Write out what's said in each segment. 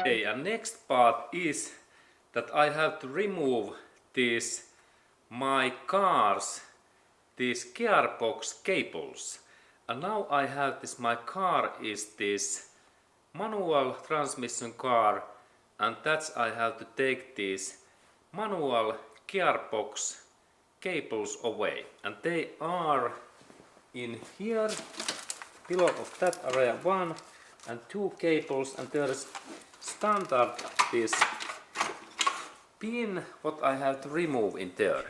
Okay, and next part is that I have to remove these gearbox cables. And now I have this, my car is this manual transmission car, and that's I have to take these manual gearbox cables away, and they are in here below of that area, 1 and 2 cables, and there's standard this pin what I have to remove in there.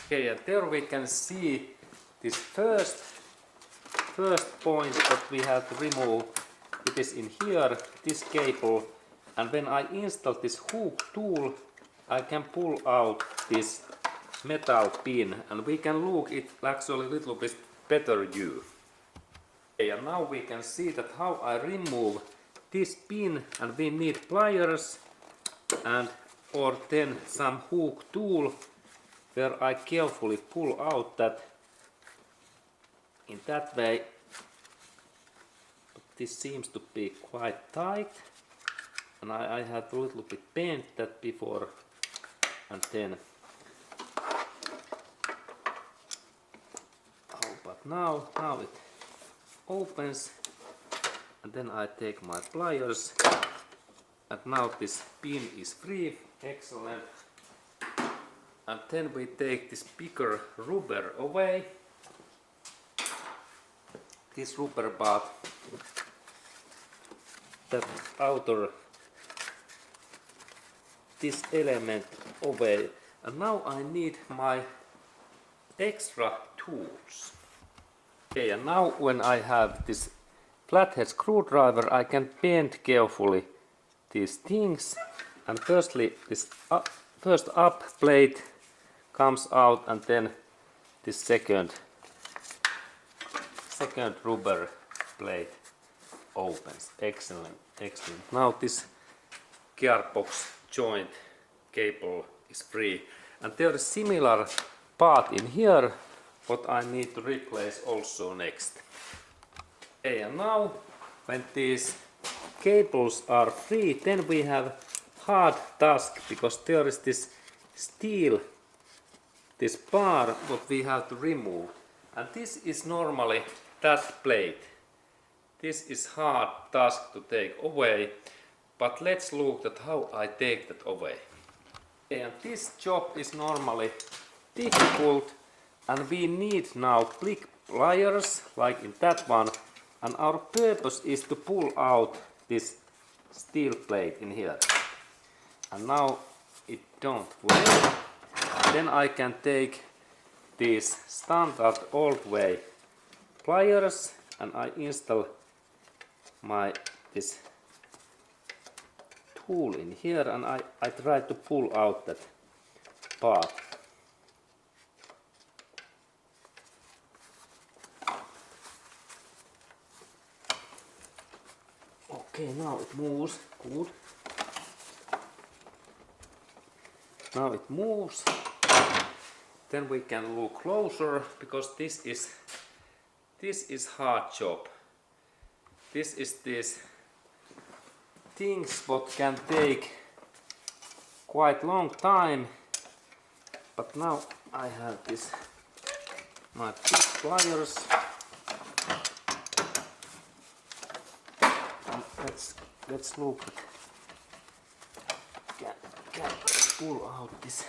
Okay, and there we can see this first point that we have to remove. It is in here, this cable, and when I install this hook tool, I can pull out this metal pin, and we can look it actually a little bit better view. Okay, and now we can see that how I remove this pin, and we need pliers and or then some hook tool where I carefully pull out that in that way. But this seems to be quite tight, and I have a little bit bent that before, and then but now it opens, and then I take my pliers, and now this pin is free. Excellent. And then we take this bigger rubber away, this rubber part, that outer this element away, and now I need my extra tools. Okay, and now when I have this flathead screwdriver, I can bend carefully these things, and firstly this first up plate comes out, and then this second rubber plate opens. Excellent. Now this gearbox joint cable is free, and there is similar part in here what I need to replace also next. Okay, and now when these cables are free, then we have hard task, because there is this steel, this bar what we have to remove, and this is normally that plate. This is hard task to take away, but let's look at how I take that away. Okay, and this job is normally difficult, and we need now big pliers like in that one, and our purpose is to pull out this steel plate in here. And now it don't work. Then I can take these standard old way pliers, and I install this tool in here, and I try to pull out that part. Okay, now it moves. Good. Now it moves. Then we can look closer, because this is hard job. This is these things what can take quite long time, but now I have this my big pliers. And let's look at can pull out this.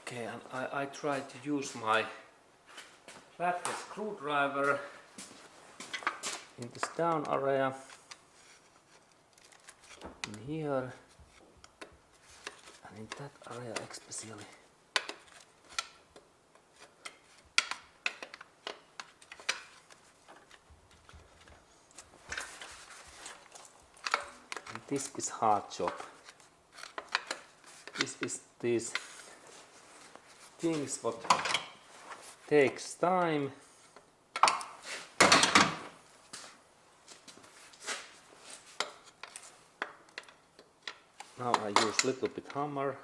Okay, and I try to use my flathead screwdriver in this down area, in here, and in that area especially. And this is hard job. this is these things what takes time. Now I use little bit hammer.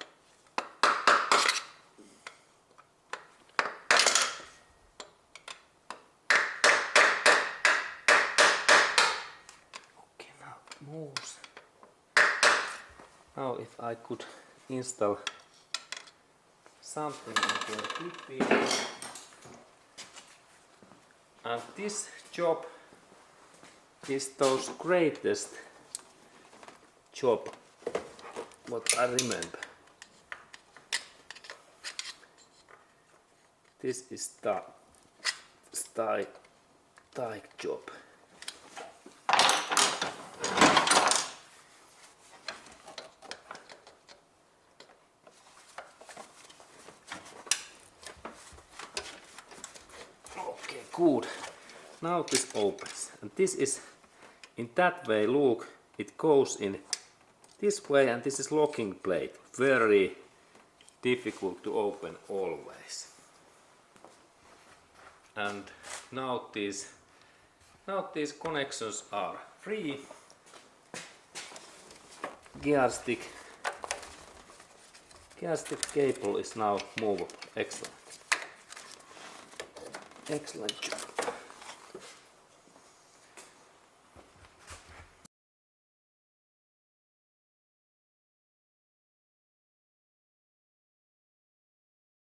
Okay, now it moves. Now if I could install something into a clip. And this job is those greatest job what I remember. This is the style job. Okay, good. Now this opens, and this is in that way. Look, it goes in this way, and this is locking plate. Very difficult to open always. And now these connections are free. Gear stick cable is now movable. Excellent. Excellent job.